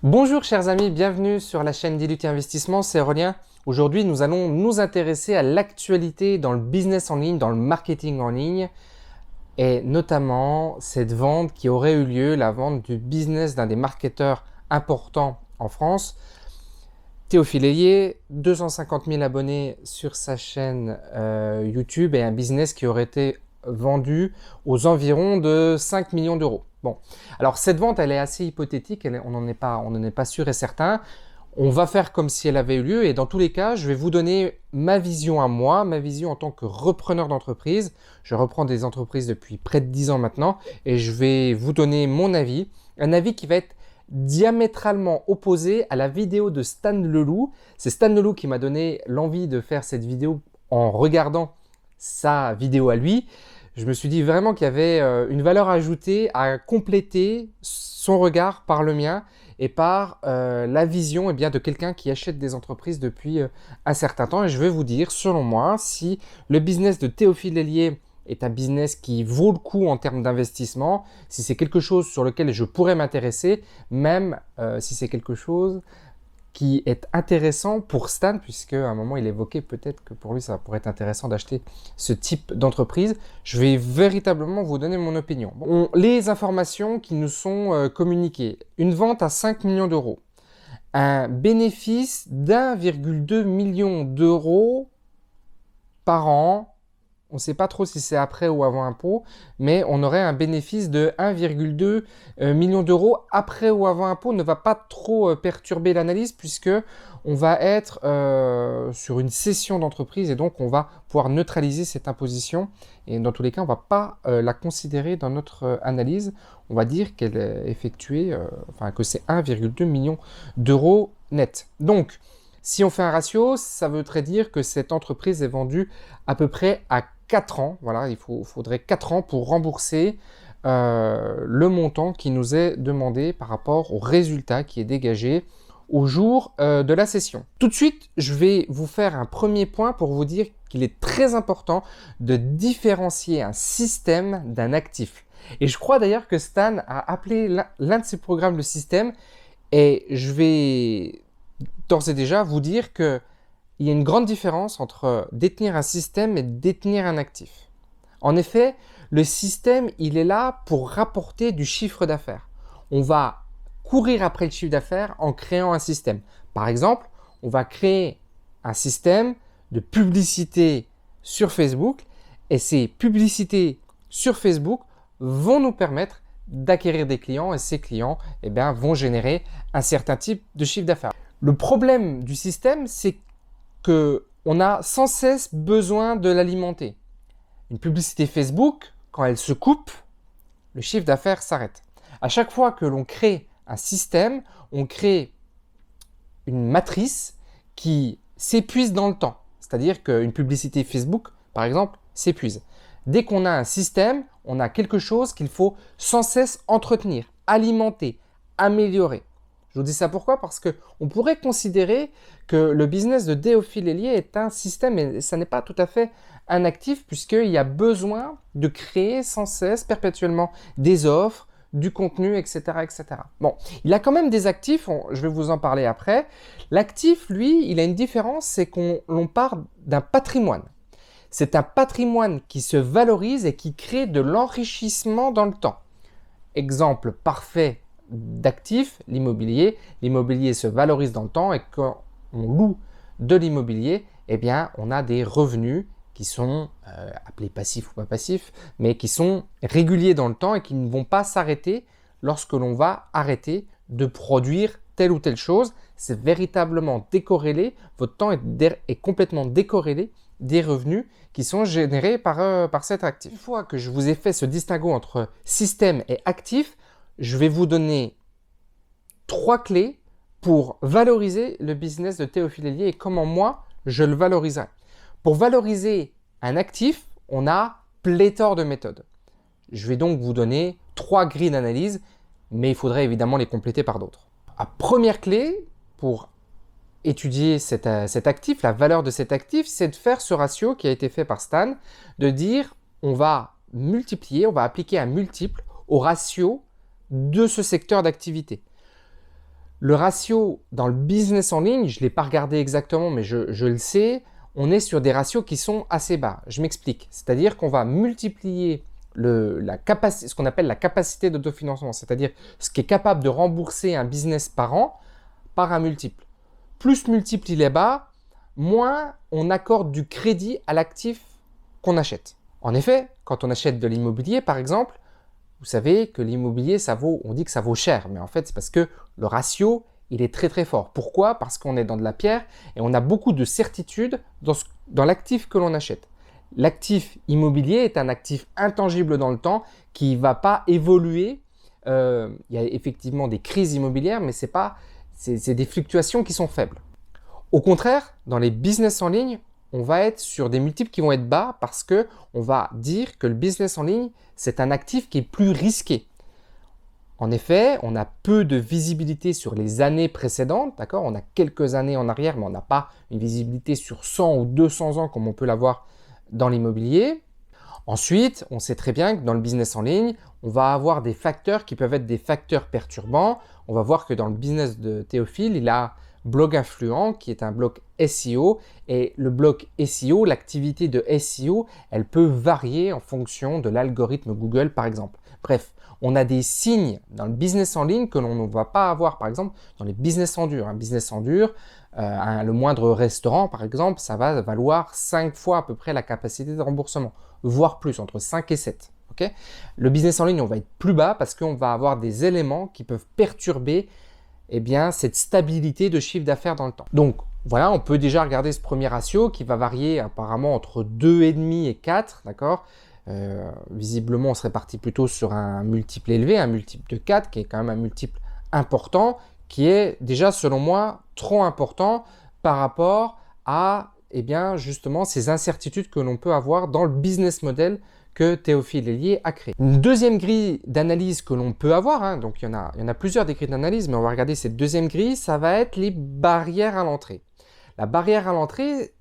Bonjour chers amis, bienvenue sur la chaîne d'Illuti Investissement, c'est Aurélien. Aujourd'hui, nous allons nous intéresser à l'actualité dans le business en ligne, dans le marketing en ligne et notamment cette vente qui aurait eu lieu, la vente du business d'un des marketeurs importants en France. Théophile Hélier, 250 000 abonnés sur sa chaîne YouTube et un business qui aurait été vendu aux environs de 5 millions d'euros. Bon, alors cette vente, elle est assez hypothétique, on n'en est pas sûr et certain. On va faire comme si elle avait eu lieu et dans tous les cas, je vais vous donner ma vision à moi, ma vision en tant que repreneur d'entreprise. Je reprends des entreprises depuis près de 10 ans maintenant et je vais vous donner mon avis, un avis qui va être diamétralement opposé à la vidéo de Stan Leloup. C'est Stan Leloup qui m'a donné l'envie de faire cette vidéo en regardant sa vidéo à lui. Je me suis dit vraiment qu'il y avait une valeur ajoutée à compléter son regard par le mien et par la vision de quelqu'un qui achète des entreprises depuis un certain temps. Et je vais vous dire, selon moi, si le business de Théophile Hélier est un business qui vaut le coup en termes d'investissement, si c'est quelque chose sur lequel je pourrais m'intéresser, même si c'est quelque chose qui est intéressant pour Stan, puisque à un moment il évoquait peut-être que pour lui ça pourrait être intéressant d'acheter ce type d'entreprise. Je vais véritablement vous donner mon opinion. Bon, les informations qui nous sont communiquées. Une vente à 5 millions d'euros. Un bénéfice d'1,2 million d'euros par an. On ne sait pas trop si c'est après ou avant impôt, mais on aurait un bénéfice de 1,2 million d'euros après ou avant impôt. Ne va pas trop perturber l'analyse puisque on va être sur une cession d'entreprise et donc on va pouvoir neutraliser cette imposition. Et dans tous les cas, on ne va pas la considérer dans notre analyse. On va dire qu'elle est effectuée, que c'est 1,2 million d'euros net. Donc, si on fait un ratio, ça voudrait dire que cette entreprise est vendue à peu près à 4 ans. Voilà, il faudrait 4 ans pour rembourser le montant qui nous est demandé par rapport au résultat qui est dégagé au jour de la cession. Tout de suite, je vais vous faire un premier point pour vous dire qu'il est très important de différencier un système d'un actif. Et je crois d'ailleurs que Stan a appelé l'un de ses programmes le système et je vais d'ores et déjà vous dire qu'il y a une grande différence entre détenir un système et détenir un actif. En effet, le système, il est là pour rapporter du chiffre d'affaires. On va courir après le chiffre d'affaires en créant un système. Par exemple, on va créer un système de publicité sur Facebook et ces publicités sur Facebook vont nous permettre d'acquérir des clients et ces clients vont générer un certain type de chiffre d'affaires. Le problème du système, c'est qu'on a sans cesse besoin de l'alimenter. Une publicité Facebook, quand elle se coupe, le chiffre d'affaires s'arrête. À chaque fois que l'on crée un système, on crée une matrice qui s'épuise dans le temps. C'est-à-dire qu'une publicité Facebook, par exemple, s'épuise. Dès qu'on a un système, on a quelque chose qu'il faut sans cesse entretenir, alimenter, améliorer. Je vous dis ça pourquoi? Parce qu'on pourrait considérer que le business de Théophile Hélier est un système, et ça n'est pas tout à fait un actif, puisqu'il y a besoin de créer sans cesse, perpétuellement, des offres, du contenu, etc., etc. Bon, il a quand même des actifs, je vais vous en parler après. L'actif, lui, il a une différence, c'est l'on part d'un patrimoine. C'est un patrimoine qui se valorise et qui crée de l'enrichissement dans le temps. Exemple parfait d'actifs, l'immobilier. L'immobilier se valorise dans le temps et quand on loue de l'immobilier, on a des revenus qui sont appelés passifs ou pas passifs, mais qui sont réguliers dans le temps et qui ne vont pas s'arrêter lorsque l'on va arrêter de produire telle ou telle chose. C'est véritablement décorrélé, votre temps est complètement décorrélé des revenus qui sont générés par cet actif. Une fois que je vous ai fait ce distinguo entre système et actif, je vais vous donner 3 clés pour valoriser le business de Théophile Hélier et comment moi, je le valoriserai. Pour valoriser un actif, on a pléthore de méthodes. Je vais donc vous donner 3 grilles d'analyse, mais il faudrait évidemment les compléter par d'autres. La première clé pour étudier cet actif, la valeur de cet actif, c'est de faire ce ratio qui a été fait par Stan, de dire on va multiplier, on va appliquer un multiple au ratio de ce secteur d'activité. Le ratio dans le business en ligne, je ne l'ai pas regardé exactement, mais je le sais, on est sur des ratios qui sont assez bas. Je m'explique. C'est-à-dire qu'on va multiplier ce qu'on appelle la capacité d'autofinancement, c'est-à-dire ce qui est capable de rembourser un business par an par un multiple. Plus multiple il est bas, moins on accorde du crédit à l'actif qu'on achète. En effet, quand on achète de l'immobilier, par exemple, vous savez que l'immobilier, on dit que ça vaut cher, mais en fait, c'est parce que le ratio, il est très très fort. Pourquoi? Parce qu'on est dans de la pierre et on a beaucoup de certitude dans l'actif que l'on achète. L'actif immobilier est un actif intangible dans le temps qui ne va pas évoluer. Il y a effectivement des crises immobilières, mais c'est des fluctuations qui sont faibles. Au contraire, dans les business en ligne, on va être sur des multiples qui vont être bas parce qu'on va dire que le business en ligne, c'est un actif qui est plus risqué. En effet, on a peu de visibilité sur les années précédentes, d'accord? On a quelques années en arrière, mais on n'a pas une visibilité sur 100 ou 200 ans comme on peut l'avoir dans l'immobilier. Ensuite, on sait très bien que dans le business en ligne, on va avoir des facteurs qui peuvent être des facteurs perturbants. On va voir que dans le business de Théophile, il a blog influent qui est un blog SEO et le blog SEO, l'activité de SEO, elle peut varier en fonction de l'algorithme Google par exemple. Bref, on a des signes dans le business en ligne que l'on ne va pas avoir par exemple dans les business en dur. Un business en dur, le moindre restaurant par exemple, ça va valoir 5 fois à peu près la capacité de remboursement, voire plus, entre 5 et 7. Okay, le business en ligne, on va être plus bas parce qu'on va avoir des éléments qui peuvent perturber cette stabilité de chiffre d'affaires dans le temps. Donc voilà, on peut déjà regarder ce premier ratio qui va varier apparemment entre 2,5 et 4, d'accord? Visiblement, on serait parti plutôt sur un multiple élevé, un multiple de 4, qui est quand même un multiple important, qui est déjà, selon moi, trop important par rapport à, justement, ces incertitudes que l'on peut avoir dans le business model que Théophile Hélier a créé. Une deuxième grille d'analyse que l'on peut avoir, donc il y en a plusieurs des grilles d'analyse, mais on va regarder cette deuxième grille, ça va être les barrières à l'entrée. La barrière à l'entrée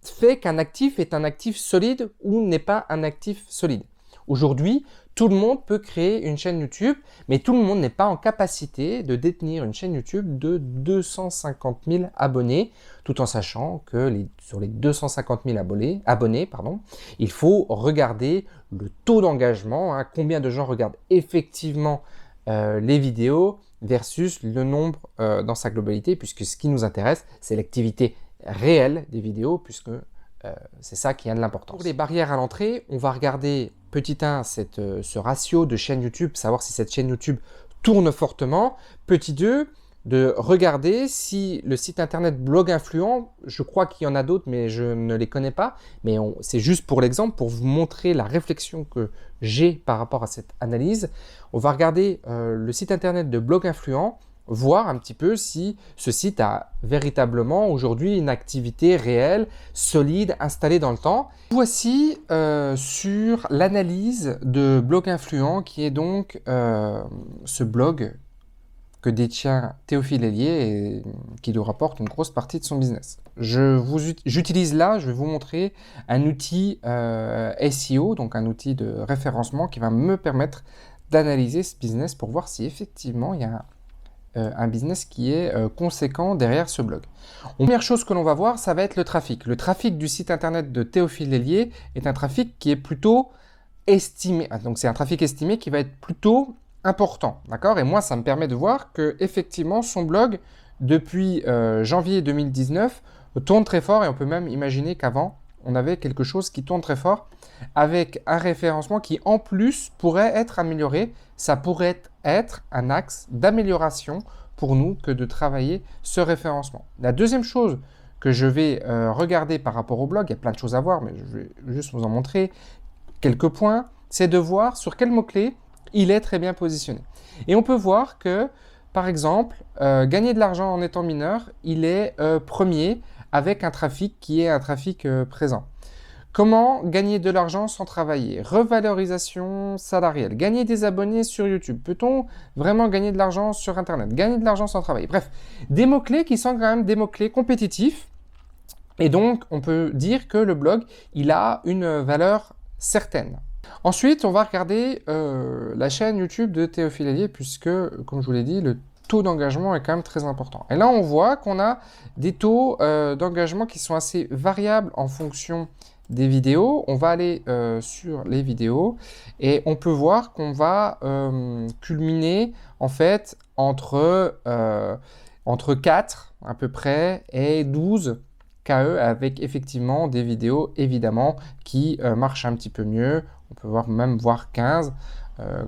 fait qu'un actif est un actif solide ou n'est pas un actif solide. Aujourd'hui, tout le monde peut créer une chaîne YouTube, mais tout le monde n'est pas en capacité de détenir une chaîne YouTube de 250 000 abonnés, tout en sachant que sur les 250 000 abonnés, il faut regarder le taux d'engagement, combien de gens regardent effectivement les vidéos versus le nombre dans sa globalité, puisque ce qui nous intéresse, c'est l'activité réelle des vidéos, puisque c'est ça qui a de l'importance. Pour les barrières à l'entrée, on va regarder petit 1 ce ratio de chaîne YouTube, savoir si cette chaîne YouTube tourne fortement. Petit 2, de regarder si le site internet blog influent, je crois qu'il y en a d'autres mais je ne les connais pas, mais c'est juste pour l'exemple, pour vous montrer la réflexion que j'ai par rapport à cette analyse. On va regarder le site internet de blog influent, voir un petit peu si ce site a véritablement aujourd'hui une activité réelle, solide, installée dans le temps. Voici sur l'analyse de Blog Influent, qui est donc ce blog que détient Théophile Hélier et qui lui rapporte une grosse partie de son business. J'utilise là, je vais vous montrer un outil SEO, donc un outil de référencement qui va me permettre d'analyser ce business pour voir si effectivement il y a un business qui est conséquent derrière ce blog. La première chose que l'on va voir, ça va être le trafic. Le trafic du site internet de Théophile Hélier est un trafic qui est plutôt estimé. Donc c'est un trafic estimé qui va être plutôt important, d'accord? Et moi, ça me permet de voir que effectivement son blog, depuis janvier 2019, tourne très fort et on peut même imaginer qu'avant, on avait quelque chose qui tourne très fort avec un référencement qui en plus pourrait être amélioré. Ça pourrait être un axe d'amélioration pour nous que de travailler ce référencement. La deuxième chose que je vais regarder par rapport au blog, il y a plein de choses à voir, mais je vais juste vous en montrer quelques points, c'est de voir sur quel mot-clé il est très bien positionné. Et on peut voir que, par exemple, gagner de l'argent en étant mineur, il est premier avec un trafic qui est un trafic présent. Comment gagner de l'argent sans travailler? Revalorisation salariale. Gagner des abonnés sur YouTube. Peut-on vraiment gagner de l'argent sur Internet? Gagner de l'argent sans travailler. Bref, des mots-clés qui sont quand même des mots-clés compétitifs. Et donc, on peut dire que le blog, il a une valeur certaine. Ensuite, on va regarder la chaîne YouTube de Théophile Hélier puisque, comme je vous l'ai dit, le taux d'engagement est quand même très important. Et là, on voit qu'on a des taux d'engagement qui sont assez variables en fonction des vidéos. On va aller sur les vidéos et on peut voir qu'on va culminer en fait entre 4 à peu près et 12 KE avec effectivement des vidéos évidemment qui marchent un petit peu mieux. On peut même voir 15.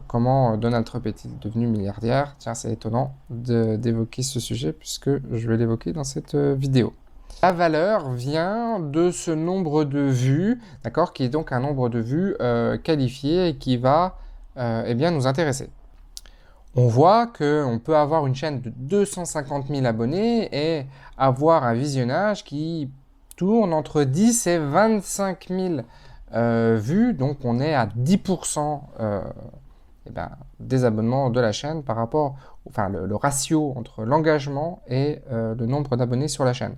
Comment Donald Trump est-il devenu milliardaire? Tiens, c'est étonnant d'évoquer ce sujet puisque je vais l'évoquer dans cette vidéo. La valeur vient de ce nombre de vues, d'accord, qui est donc un nombre de vues qualifié et qui va eh bien, nous intéresser. On voit qu'on peut avoir une chaîne de 250 000 abonnés et avoir un visionnage qui tourne entre 10 et 25 000 vues, donc on est à 10% des abonnements de la chaîne par rapport, enfin le ratio entre l'engagement et le nombre d'abonnés sur la chaîne.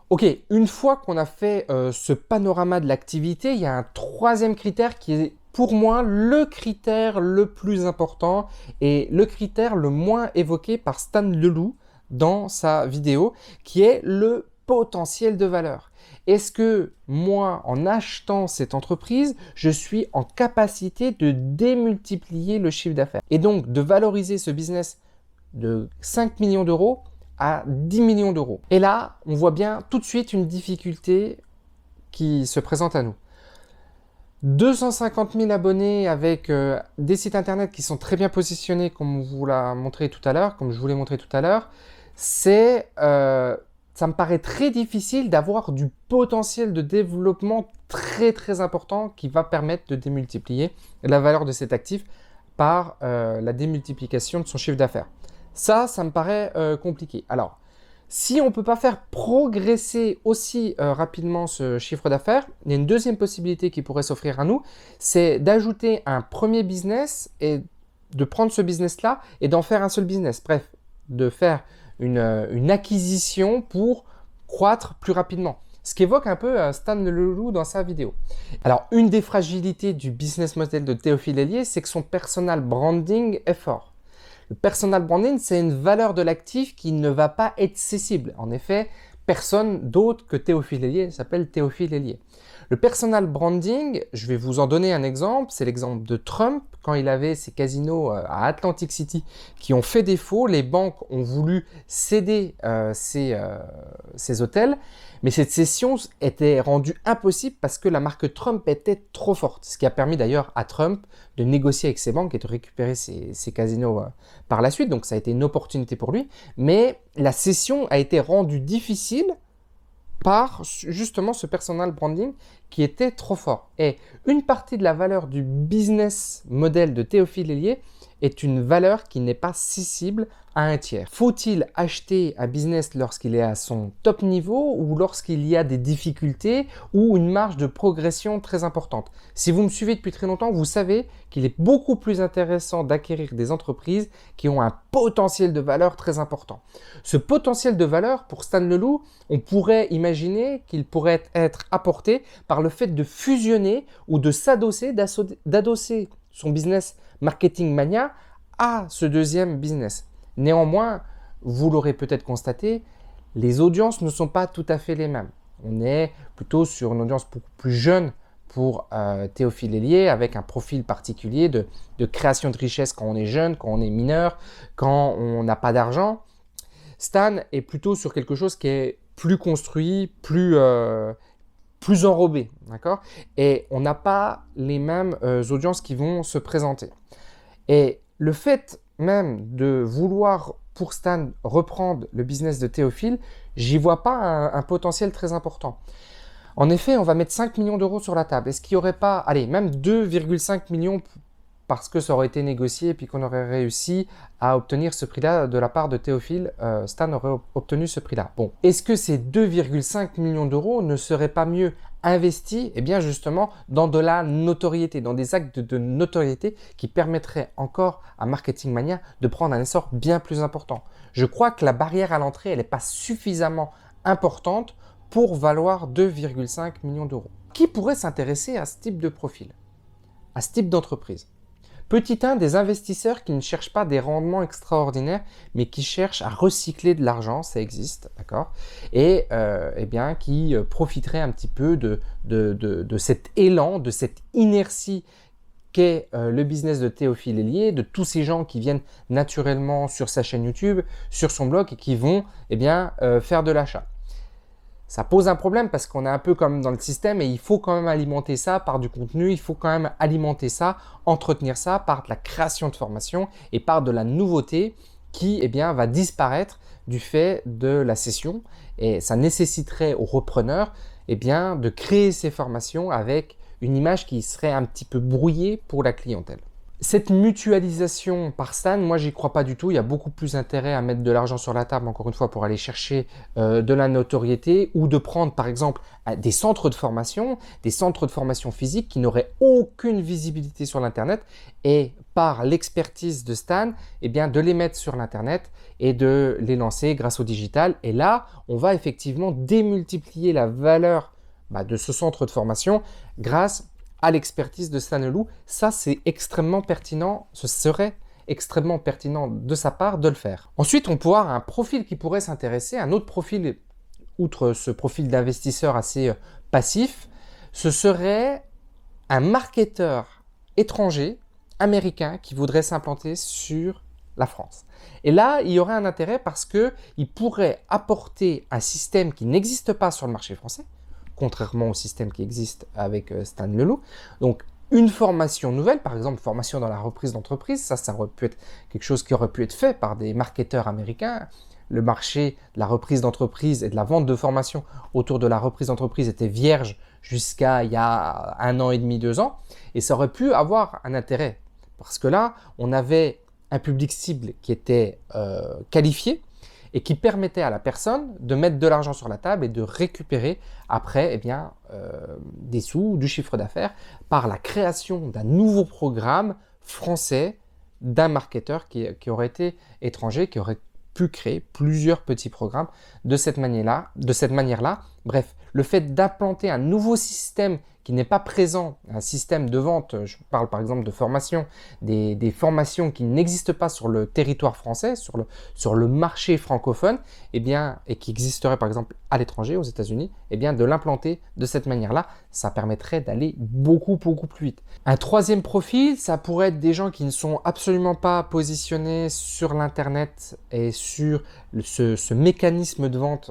Ok, une fois qu'on a fait ce panorama de l'activité, il y a un troisième critère qui est pour moi le critère le plus important et le critère le moins évoqué par Stan Leloup dans sa vidéo, qui est le potentiel de valeur. Est-ce que moi, en achetant cette entreprise, je suis en capacité de démultiplier le chiffre d'affaires et donc de valoriser ce business de 5 millions d'euros à 10 millions d'euros. Et là, on voit bien tout de suite une difficulté qui se présente à nous. 250 000 abonnés avec des sites internet qui sont très bien positionnés, comme je vous l'ai montré tout à l'heure, ça me paraît très difficile d'avoir du potentiel de développement très important qui va permettre de démultiplier la valeur de cet actif par la démultiplication de son chiffre d'affaires. Ça me paraît compliqué. Alors, si on ne peut pas faire progresser aussi rapidement ce chiffre d'affaires, il y a une deuxième possibilité qui pourrait s'offrir à nous, c'est d'ajouter un premier business et de prendre ce business-là et d'en faire un seul business. Bref, de faire une acquisition pour croître plus rapidement. Ce qu'évoque un peu Stan Leloup dans sa vidéo. Alors, une des fragilités du business model de Théophile Hélier, c'est que son personal branding est fort. Le personal branding, c'est une valeur de l'actif qui ne va pas être cessible. En effet, personne d'autre que Théophile Hélier s'appelle Théophile Hélier. Le personal branding, je vais vous en donner un exemple, c'est l'exemple de Trump quand il avait ses casinos à Atlantic City qui ont fait défaut. Les banques ont voulu céder ces hôtels, mais cette cession était rendue impossible parce que la marque Trump était trop forte. Ce qui a permis d'ailleurs à Trump de négocier avec ses banques et de récupérer ses casinos par la suite. Donc ça a été une opportunité pour lui, mais la cession a été rendue difficile par justement ce personal branding qui était trop fort. Et une partie de la valeur du business model de Théophile Hélier est une valeur qui n'est pas cessible à un tiers. Faut-il acheter un business lorsqu'il est à son top niveau ou lorsqu'il y a des difficultés ou une marge de progression très importante? Si vous me suivez depuis très longtemps, vous savez qu'il est beaucoup plus intéressant d'acquérir des entreprises qui ont un potentiel de valeur très important. Ce potentiel de valeur, pour Stan Leloup, on pourrait imaginer qu'il pourrait être apporté par le fait de fusionner ou de d'adosser son business Marketing Mania à ce deuxième business. Néanmoins, vous l'aurez peut-être constaté, les audiences ne sont pas tout à fait les mêmes. On est plutôt sur une audience beaucoup plus jeune pour Théophile Hélier, avec un profil particulier de création de richesse quand on est jeune, quand on est mineur, quand on n'a pas d'argent. Stan est plutôt sur quelque chose qui est plus construit, plus enrobé, d'accord? Et on n'a pas les mêmes audiences qui vont se présenter. Et le fait même de vouloir pour Stan reprendre le business de Théophile, j'y vois pas un potentiel très important. En effet, on va mettre 5 millions d'euros sur la table. Est-ce qu'il n'y aurait pas, allez, même 2,5 millions parce que ça aurait été négocié et puis qu'on aurait réussi à obtenir ce prix-là de la part de Théophile, Stan aurait obtenu ce prix-là. Bon, est-ce que ces 2,5 millions d'euros ne seraient pas mieux investis, eh bien justement, dans de la notoriété, dans des actes de notoriété qui permettraient encore à Marketing Mania de prendre un essor bien plus important? Je crois que la barrière à l'entrée, elle n'est pas suffisamment importante pour valoir 2,5 millions d'euros. Qui pourrait s'intéresser à ce type de profil, à ce type d'entreprise? Petit 1, des investisseurs qui ne cherchent pas des rendements extraordinaires, mais qui cherchent à recycler de l'argent, ça existe, d'accord? Et eh bien, qui profiteraient un petit peu de cet élan, de cette inertie qu'est le business de Théophile Hélier, de tous ces gens qui viennent naturellement sur sa chaîne YouTube, sur son blog et qui vont eh bien, faire de l'achat. Ça pose un problème parce qu'on est un peu comme dans le système et il faut quand même alimenter ça par du contenu, il faut quand même alimenter ça, entretenir ça par de la création de formation et par de la nouveauté qui eh bien, va disparaître du fait de la session et ça nécessiterait aux repreneurs eh bien, de créer ces formations avec une image qui serait un petit peu brouillée pour la clientèle. Cette mutualisation par Stan, moi j'y crois pas du tout. Il y a beaucoup plus intérêt à mettre de l'argent sur la table, encore une fois, pour aller chercher de la notoriété ou de prendre par exemple des centres de formation physiques qui n'auraient aucune visibilité sur l'internet et par l'expertise de Stan, eh bien, de les mettre sur l'internet et de les lancer grâce au digital. Et là, on va effectivement démultiplier la valeur de ce centre de formation grâce à l'expertise de Stan Leloup. Ça, c'est extrêmement pertinent. Ce serait extrêmement pertinent de sa part de le faire. Ensuite, on pourra avoir un profil qui pourrait s'intéresser, un autre profil, outre ce profil d'investisseur assez passif, ce serait un marketeur étranger, américain, qui voudrait s'implanter sur la France. Et là, il y aurait un intérêt parce qu'il pourrait apporter un système qui n'existe pas sur le marché français, contrairement au système qui existe avec Stan Leloup. Donc, une formation nouvelle, par exemple, formation dans la reprise d'entreprise, ça aurait pu être quelque chose qui aurait pu être fait par des marketeurs américains. Le marché de la reprise d'entreprise et de la vente de formation autour de la reprise d'entreprise était vierge jusqu'à il y a 1 an et demi, 2 ans. Et ça aurait pu avoir un intérêt parce que là, on avait un public cible qui était qualifié et qui permettait à la personne de mettre de l'argent sur la table et de récupérer après eh bien, des sous, du chiffre d'affaires par la création d'un nouveau programme français d'un marketeur qui aurait été étranger, qui aurait pu créer plusieurs petits programmes de cette manière-là. Bref, le fait d'implanter un nouveau système qui n'est pas présent, un système de vente, je parle par exemple de formation, des formations qui n'existent pas sur le territoire français, sur le marché francophone, eh bien, et qui existeraient par exemple à l'étranger, aux États-Unis, eh bien, de l'implanter de cette manière-là, ça permettrait d'aller beaucoup plus vite. Un troisième profil, ça pourrait être des gens qui ne sont absolument pas positionnés sur l'Internet et sur ce mécanisme de vente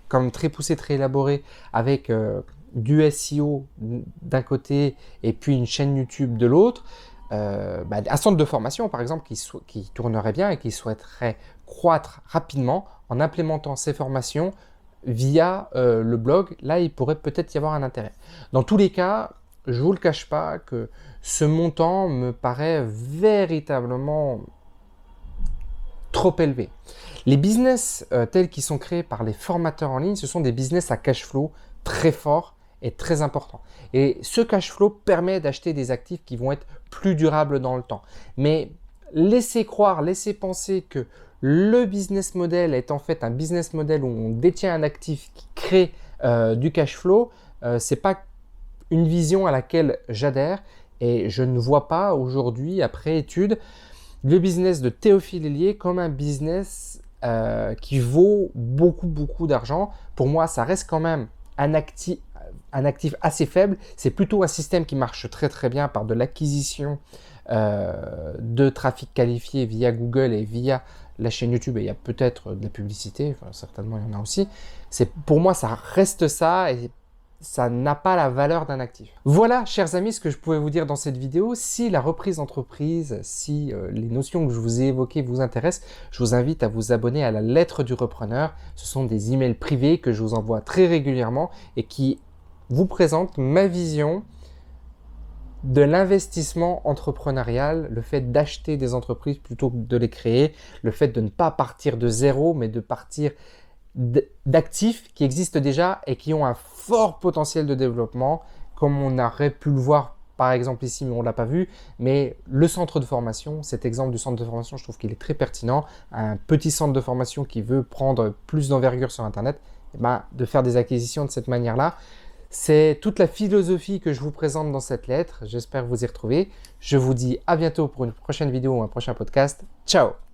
comme très poussé, très élaboré, avec du SEO d'un côté et puis une chaîne YouTube de l'autre, un centre de formation par exemple qui tournerait bien et qui souhaiterait croître rapidement en implémentant ces formations via le blog. Là, il pourrait peut-être y avoir un intérêt. Dans tous les cas, je ne vous le cache pas que ce montant me paraît véritablement trop élevé. Les business tels qu'ils sont créés par les formateurs en ligne, ce sont des business à cash flow très forts et très importants. Et ce cash flow permet d'acheter des actifs qui vont être plus durables dans le temps. Mais laissez croire, laissez penser que le business model est en fait un business model où on détient un actif qui crée du cash flow, ce n'est pas une vision à laquelle j'adhère et je ne vois pas aujourd'hui, après étude, le business de Théophile Hélier comme un business qui vaut beaucoup d'argent. Pour moi, ça reste quand même un actif assez faible. C'est plutôt un système qui marche très bien par de l'acquisition de trafic qualifié via Google et via la chaîne YouTube. Et il y a peut-être de la publicité, enfin, certainement il y en a aussi. Pour moi, ça reste ça et ça n'a pas la valeur d'un actif. Voilà, chers amis, ce que je pouvais vous dire dans cette vidéo. Si la reprise d'entreprise, si les notions que je vous ai évoquées vous intéressent, je vous invite à vous abonner à la lettre du repreneur. Ce sont des emails privés que je vous envoie très régulièrement et qui vous présentent ma vision de l'investissement entrepreneurial, le fait d'acheter des entreprises plutôt que de les créer, le fait de ne pas partir de zéro, mais de partir d'actifs qui existent déjà et qui ont un fort potentiel de développement, comme on aurait pu le voir par exemple ici, mais on ne l'a pas vu. Mais le centre de formation, cet exemple du centre de formation, je trouve qu'il est très pertinent. Un petit centre de formation qui veut prendre plus d'envergure sur Internet, de faire des acquisitions de cette manière-là, C'est toute la philosophie que je vous présente dans cette lettre. J'espère vous y retrouver. Je vous dis à bientôt pour une prochaine vidéo ou un prochain podcast. Ciao!